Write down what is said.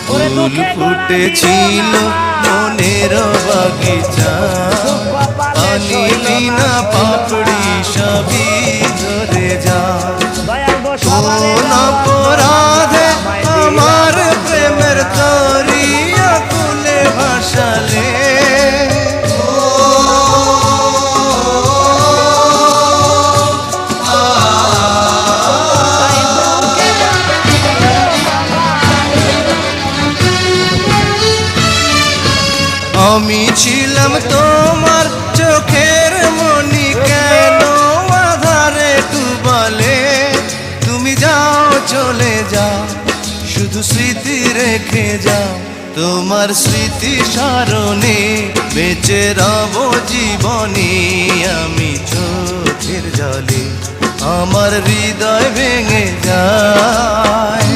ফুল ফুটেছিল মনের বাগিচা, আনিলি না পাপড়ি সবই ধরে যা। কোন অপরাধে আমার প্রেমের তরি আকুলে ভাসালে, আমি ছিলাম তোমার চোখের মনি, কেন আধারে ডুবালে? তুমি যাও চলে যাও, শুধু স্মৃতি রেখে যাও। তোমার স্মৃতি স্মরণে বেঁচে রব জীবনে। আমি চোখের জলে আমার হৃদয় ভেঙে যায়।